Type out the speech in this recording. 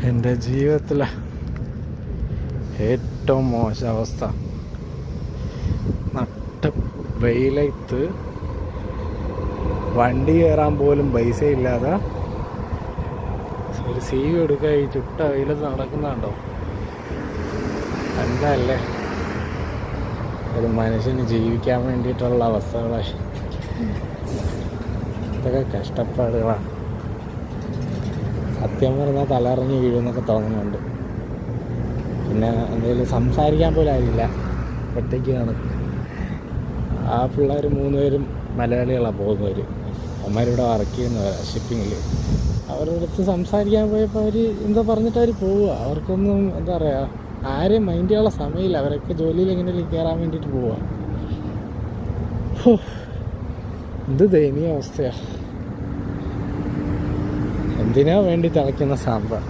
എൻ്റെ ജീവിതത്തിലെ ഏറ്റവും മോശം അവസ്ഥ. നട്ട വെയിലത്ത് വണ്ടി കയറാൻ പോലും പൈസ ഇല്ലാതെ ഒരു സി വി എടുക്കുക. ഈ ചുട്ട വെയിലത്ത് നടക്കുന്നുണ്ടോ? എന്തല്ലേ ഒരു മനുഷ്യന് ജീവിക്കാൻ വേണ്ടിയിട്ടുള്ള അവസ്ഥകളെ. ഇതൊക്കെ കഷ്ടപ്പാടുകളാണ്. സത്യം പറഞ്ഞാൽ തലറിഞ്ഞ് വീഴുമെന്നൊക്കെ തോന്നുന്നുണ്ട്. പിന്നെ എന്തെങ്കിലും സംസാരിക്കാൻ പോലും ആയില്ല, ഒറ്റയ്ക്കാണ്. ആ പിള്ളേർ 3 പേരും മലയാളികളാണ് പോകുന്നവർ. അമ്മമാരിവിടെ വർക്ക് ചെയ്യുന്നവരാണ് ഷിപ്പിങ്ങിൽ. അവരുടെ അടുത്ത് സംസാരിക്കാൻ പോയപ്പോൾ അവർ എന്താ പറഞ്ഞിട്ട് അവർ പോവുക. അവർക്കൊന്നും എന്താ പറയുക, ആരെയും മൈൻഡ് ചെയ്യാനുള്ള സമയമില്ല. അവരൊക്കെ ജോലിയിൽ എങ്ങനെയും കയറാൻ വേണ്ടിയിട്ട് പോവുക. എന്ത് ദയനീയ അവസ്ഥയാണ്. എന്തിനാ വേണ്ടി തിളയ്ക്കുന്ന സാമ്പാർ.